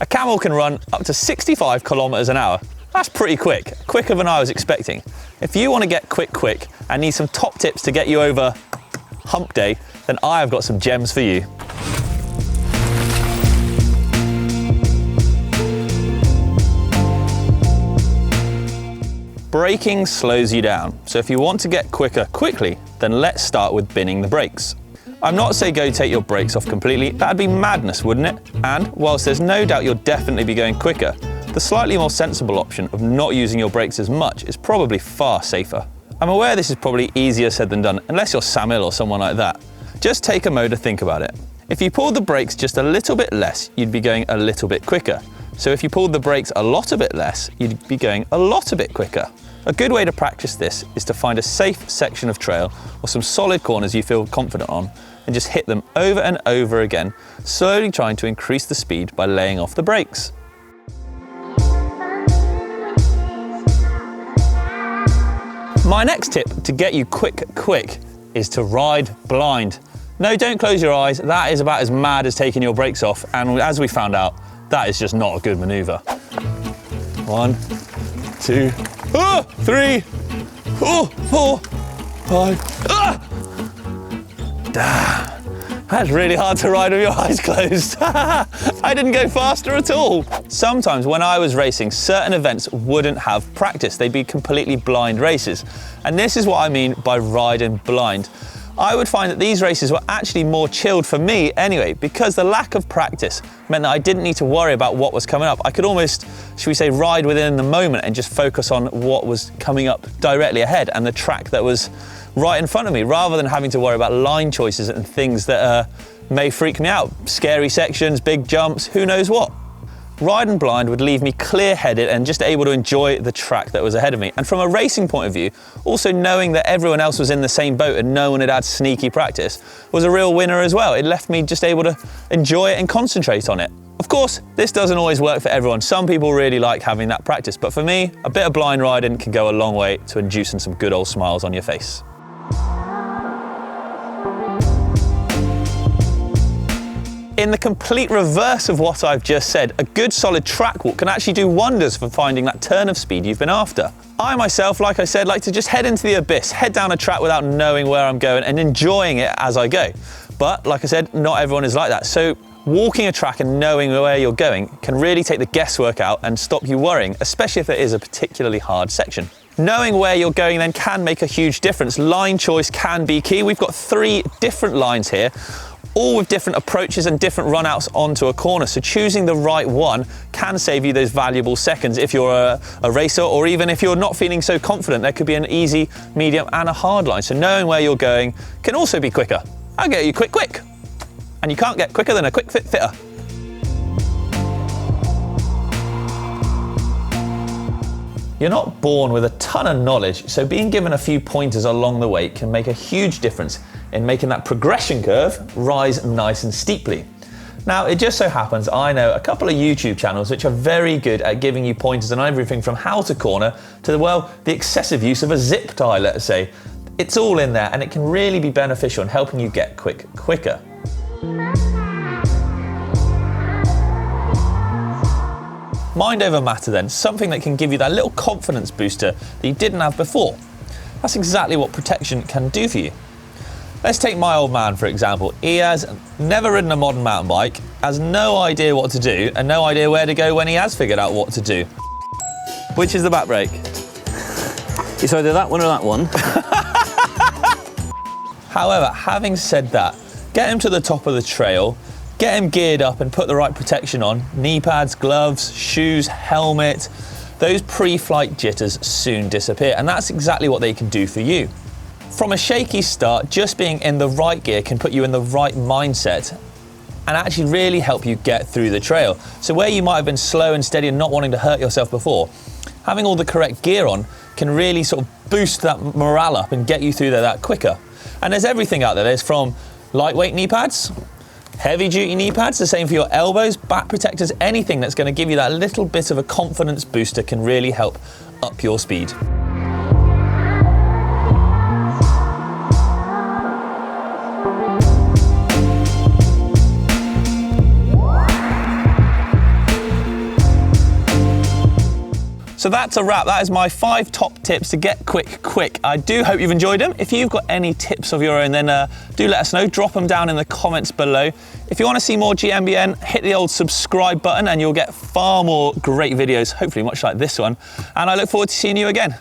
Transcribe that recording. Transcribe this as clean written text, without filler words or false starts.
A camel can run up to 65 kilometers an hour. That's pretty quick, quicker than I was expecting. If you want to get quick and need some top tips to get you over hump day, then I have got some gems for you. Braking slows you down, so if you want to get quicker quickly, then let's start with binning the brakes. I'm not saying go take your brakes off completely, that'd be madness, wouldn't it? And whilst there's no doubt you'll definitely be going quicker, the slightly more sensible option of not using your brakes as much is probably far safer. I'm aware this is probably easier said than done, unless you're Sam Hill or someone like that. Just take a mo to think about it. If you pulled the brakes just a little bit less, you'd be going a little bit quicker. So if you pulled the brakes a lot a bit less, you'd be going a lot a bit quicker. A good way to practice this is to find a safe section of trail or some solid corners you feel confident on and just hit them over and over again, slowly trying to increase the speed by laying off the brakes. My next tip to get you quick is to ride blind. No, don't close your eyes. That is about as mad as taking your brakes off. And as we found out, that is just not a good maneuver. 1, 2, 3, 4, 5. That's really hard to ride with your eyes closed. I didn't go faster at all. Sometimes when I was racing, certain events wouldn't have practice. They'd be completely blind races. And this is what I mean by riding blind. I would find that these races were actually more chilled for me anyway, because the lack of practice meant that I didn't need to worry about what was coming up. I could almost, should we say, ride within the moment and just focus on what was coming up directly ahead and the track that was right in front of me, rather than having to worry about line choices and things that may freak me out. Scary sections, big jumps, who knows what. Riding blind would leave me clear-headed and just able to enjoy the track that was ahead of me. And from a racing point of view, also knowing that everyone else was in the same boat and no one had had sneaky practice was a real winner as well. It left me just able to enjoy it and concentrate on it. Of course, this doesn't always work for everyone. Some people really like having that practice, but for me, a bit of blind riding can go a long way to inducing some good old smiles on your face. In the complete reverse of what I've just said, a good solid track walk can actually do wonders for finding that turn of speed you've been after. I myself, like I said, like to just head into the abyss, head down a track without knowing where I'm going and enjoying it as I go. But like I said, not everyone is like that. So walking a track and knowing where you're going can really take the guesswork out and stop you worrying, especially if it is a particularly hard section. Knowing where you're going then can make a huge difference. Line choice can be key. We've got 3 different lines here, all with different approaches and different runouts onto a corner. So choosing the right one can save you those valuable seconds if you're a racer, or even if you're not feeling so confident, there could be an easy, medium and a hard line. So knowing where you're going can also be quicker. I'll get you quick. And you can't get quicker than a quick fit fitter. You're not born with a ton of knowledge, so being given a few pointers along the way can make a huge difference in making that progression curve rise nice and steeply. Now, it just so happens I know a couple of YouTube channels which are very good at giving you pointers on everything from how to corner to, well, the excessive use of a zip tie, let's say. It's all in there and it can really be beneficial in helping you get quicker. Mind over matter then, something that can give you that little confidence booster that you didn't have before. That's exactly what protection can do for you. Let's take my old man for example. He has never ridden a modern mountain bike, has no idea what to do and no idea where to go when he has figured out what to do. Which is the back brake? It's either that one or that one. However, having said that, get him to the top of the trail, get him geared up and put the right protection on, knee pads, gloves, shoes, helmet. Those pre-flight jitters soon disappear, and that's exactly what they can do for you. From a shaky start, just being in the right gear can put you in the right mindset and actually really help you get through the trail. So where you might have been slow and steady and not wanting to hurt yourself before, having all the correct gear on can really sort of boost that morale up and get you through there that quicker. And there's everything out there. There's from lightweight knee pads, heavy duty knee pads, the same for your elbows, back protectors, anything that's going to give you that little bit of a confidence booster can really help up your speed. So that's a wrap. That is my 5 top tips to get quick. I do hope you've enjoyed them. If you've got any tips of your own, then do let us know. Drop them down in the comments below. If you want to see more GMBN, hit the old subscribe button and you'll get far more great videos, hopefully much like this one. And I look forward to seeing you again.